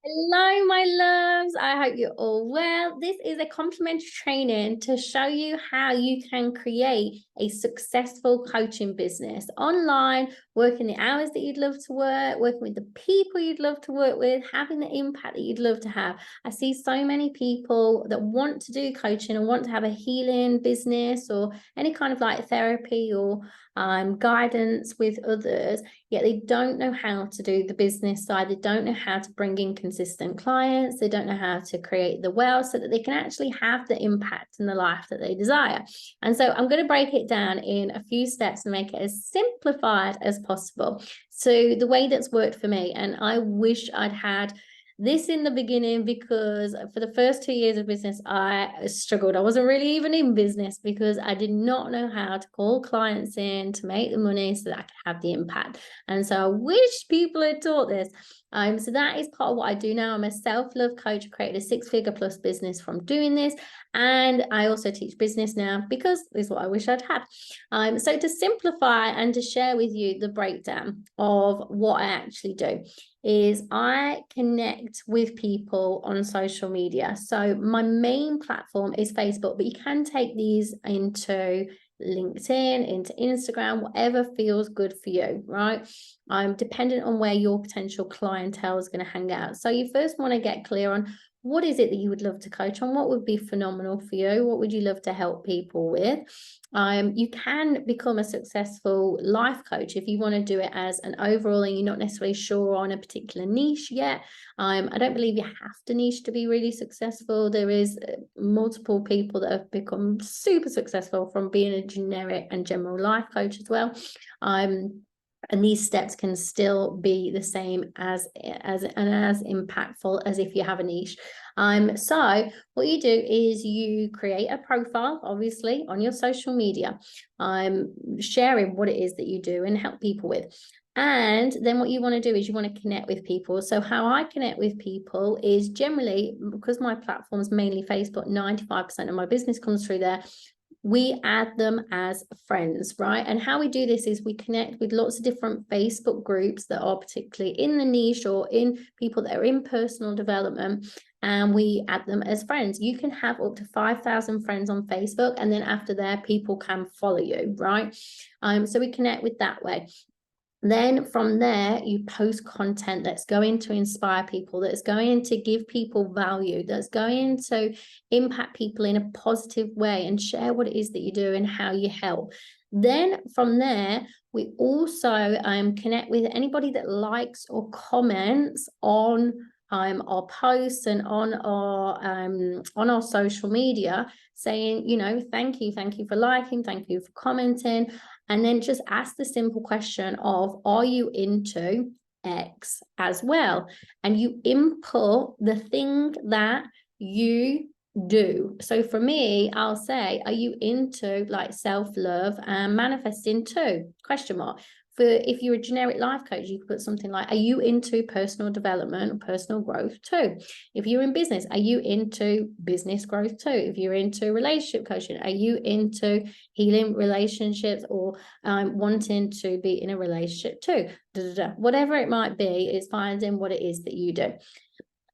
Hello, my loves. I hope you're all well. This is a complimentary training to show you how you can create a successful coaching business online, working the hours that you'd love to work, working with the people you'd love to work with, having the impact that you'd love to have. I see so many people that want to do coaching and want to have a healing business or any kind of like therapy or guidance with others, yet they don't know how to do the business side. They don't know how to bring in consistent clients. They don't know how to create the wealth so that they can actually have the impact in the life that they desire. And so I'm going to break it down in a few steps and make it as simplified as possible. So the way that's worked for me, and I wish I'd had this in the beginning, because for the first 2 years of business, I struggled. I wasn't really even in business because I did not know how to call clients in to make the money so that I could have the impact. And so I wish people had taught this. So that is part of what I do now. I'm a self-love coach. I created a 6-figure plus business from doing this. And I also teach business now because this is what I wish I'd had. So to simplify and to share with you the breakdown of what I actually do is I connect with people on social media. So my main platform is Facebook, but you can take these into LinkedIn, into Instagram, whatever feels good for you, right? I'm dependent on where your potential clientele is going to hang out. So you first want to get clear on what is it that you would love to coach on? What would be phenomenal for you? What would you love to help people with? You can become a successful life coach if you want to do it as an overall and you're not necessarily sure on a particular niche yet. I don't believe you have to niche to be really successful. There is multiple people that have become super successful from being a generic and general life coach as well. And these steps can still be the same as impactful as if you have a niche. So what you do is you create a profile, obviously, on your social media, sharing what it is that you do and help people with. And then what you want to do is you want to connect with people. So how I connect with people is generally, because my platform is mainly Facebook, 95% of my business comes through there. We add them as friends, right? And how we do this is we connect with lots of different Facebook groups that are particularly in the niche or in people that are in personal development, and we add them as friends. You can have up to 5,000 friends on Facebook, and then after there, people can follow you, right? So we connect with that way. Then from there, you post content that's going to inspire people, that's going to give people value, that's going to impact people in a positive way, and share what it is that you do and how you help. Then from there, we also connect with anybody that likes or comments on our posts and on our social media, saying, you know, thank you for liking, thank you for commenting. And then just ask the simple question of, are you into X as well? And you input the thing that you do. So for me, I'll say, are you into like self-love and manifesting too? Question mark. For if you're a generic life coach, you could put something like, are you into personal development or personal growth too? If you're in business, are you into business growth too? If you're into relationship coaching, are you into healing relationships or wanting to be in a relationship too? Whatever it might be, it's finding what it is that you do.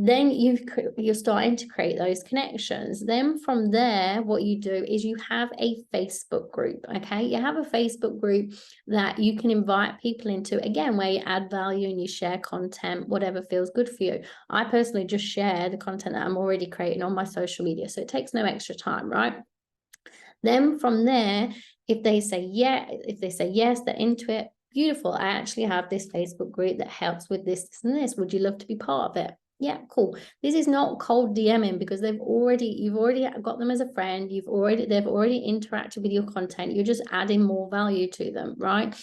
Then you're starting to create those connections. Then from there, what you do is you have a Facebook group, okay? You have a Facebook group that you can invite people into, again, where you add value and you share content, whatever feels good for you. I personally just share the content that I'm already creating on my social media, so it takes no extra time, right? Then from there, if they say yes, they're into it, beautiful. I actually have this Facebook group that helps with this and this. Would you love to be part of it? Yeah, cool. This is not cold DMing because you've already got them as a friend. They've already interacted with your content. You're just adding more value to them, right?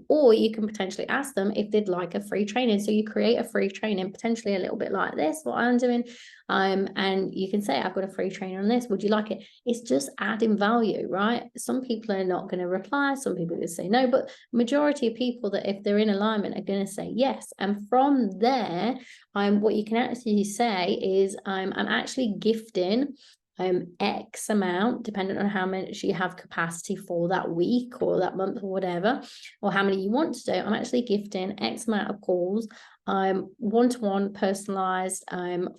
Or you can potentially ask them if they'd like a free training. So you create a free training, potentially a little bit like this, what I'm doing. And you can say, I've got a free training on this. Would you like it? It's just adding value, right? Some people are not going to reply. Some people will say no, but majority of people that if they're in alignment are going to say yes. And from there, what you can actually say is, I'm actually gifting X amount, depending on how much you have capacity for that week or that month or whatever, or how many you want to do. I'm actually gifting X amount of calls, one-to-one personalized,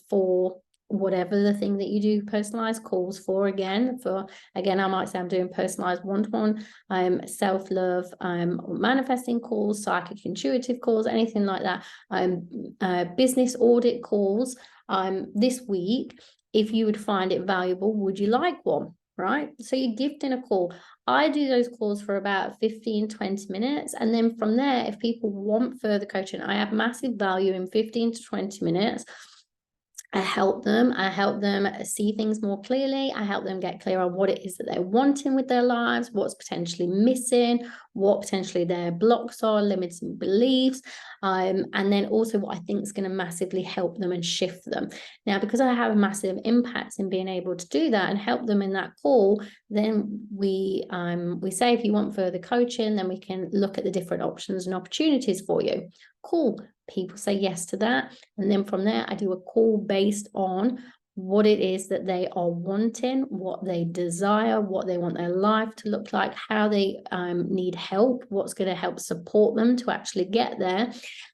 for whatever the thing that you do personalized calls for. Again, I might say I'm doing personalized one-to-one, self-love, manifesting calls, psychic intuitive calls, anything like that, business audit calls, this week. If you would find it valuable, would you like one? Right? So you're gifting a call. I do those calls for about 15-20 minutes. And then from there, if people want further coaching, I have massive value in 15 to 20 minutes. I help them see things more clearly. I help them get clear on what it is that they're wanting with their lives, what's potentially missing, what potentially their blocks are, limiting beliefs, and then also what I think is going to massively help them and shift them. Now, because I have a massive impact in being able to do that and help them in that call, then we say, if you want further coaching, then we can look at the different options and opportunities for you. Cool. People say yes to that. And then from there, I do a call based on what it is that they are wanting, what they desire, what they want their life to look like, how they need help, what's going to help support them to actually get there.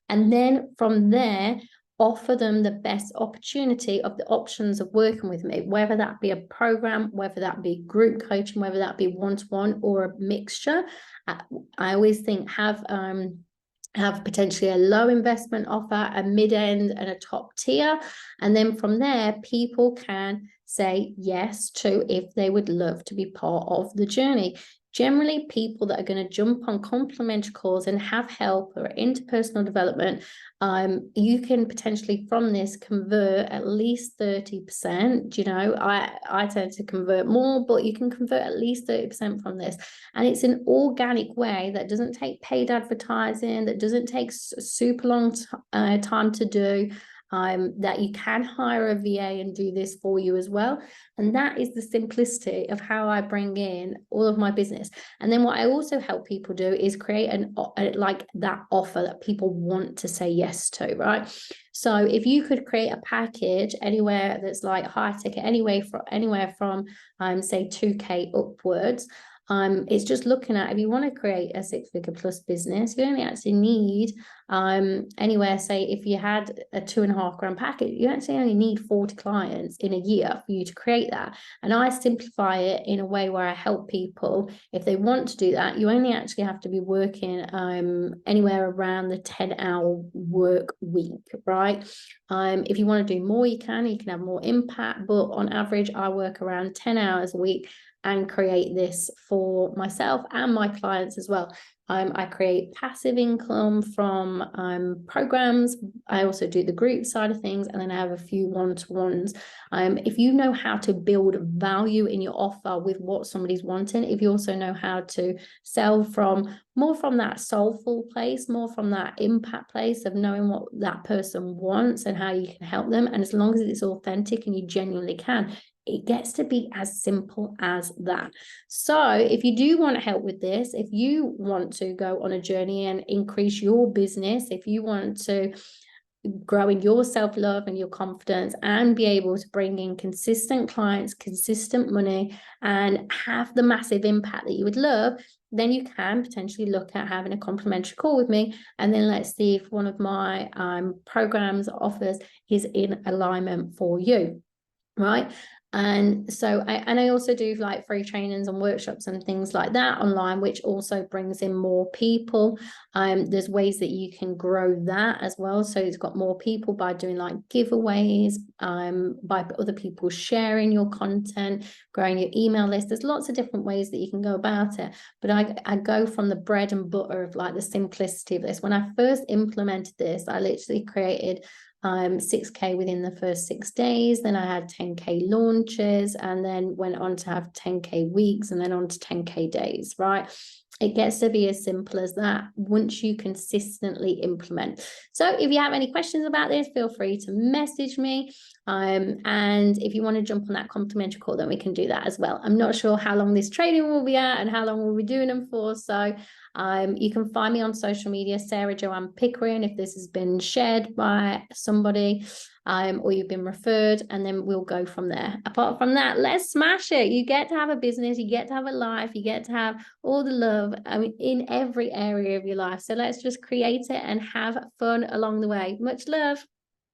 And then from there, offer them the best opportunity of the options of working with me, whether that be a program, whether that be group coaching, whether that be one-to-one or a mixture. I always think have potentially a low investment offer, a mid-end, and a top tier. And then from there, people can say yes to if they would love to be part of the journey. Generally, people that are going to jump on complimentary calls and have help or interpersonal development, you can potentially from this convert at least 30%. You know, I tend to convert more, but you can convert at least 30% from this. And it's an organic way that doesn't take paid advertising, that doesn't take super long time to do. That you can hire a VA and do this for you as well. And that is the simplicity of how I bring in all of my business. And then what I also help people do is create like that offer that people want to say yes to, right? So if you could create a package anywhere that's like high ticket, anywhere from say 2K upwards, it's just looking at, if you want to create a 6-figure plus business, you only actually need anywhere, say if you had a 2.5 grand package, you actually only need 40 clients in a year for you to create that. And I simplify it in a way where I help people, if they want to do that, you only actually have to be working anywhere around the 10-hour work week, right? If you want to do more, you can have more impact, but on average I work around 10 hours a week and create this for myself and my clients as well. I create passive income from programs. I also do the group side of things, and then I have a few one-to-ones. If you know how to build value in your offer with what somebody's wanting, if you also know how to sell more from that soulful place, more from that impact place of knowing what that person wants and how you can help them, and as long as it's authentic and you genuinely can, it gets to be as simple as that. So if you do want help with this, if you want to go on a journey and increase your business, if you want to grow in your self-love and your confidence and be able to bring in consistent clients, consistent money, and have the massive impact that you would love, then you can potentially look at having a complimentary call with me. And then let's see if one of my programs, offers is in alignment for you. Right. And so I also do like free trainings and workshops and things like that online, which also brings in more people. There's ways that you can grow that as well. So it's got more people by doing like giveaways, by other people sharing your content, growing your email list. There's lots of different ways that you can go about it. But I go from the bread and butter of like the simplicity of this. When I first implemented this, I literally created 6K within the first 6 days. Then I had 10K launches, and then went on to have 10K weeks, and then on to 10K days, right? It gets to be as simple as that once you consistently implement. So if you have any questions about this, feel free to message me. And if you want to jump on that complimentary call, then we can do that as well. I'm not sure how long this training will be at and how long we'll be doing them for. So you can find me on social media, Sarah Joanne Pickering, if this has been shared by somebody. or you've been referred, and then we'll go from there. Apart from that, let's smash it. You get to have a business, you get to have a life, you get to have all the love, I mean, in every area of your life. So let's just create it and have fun along the way. Much love.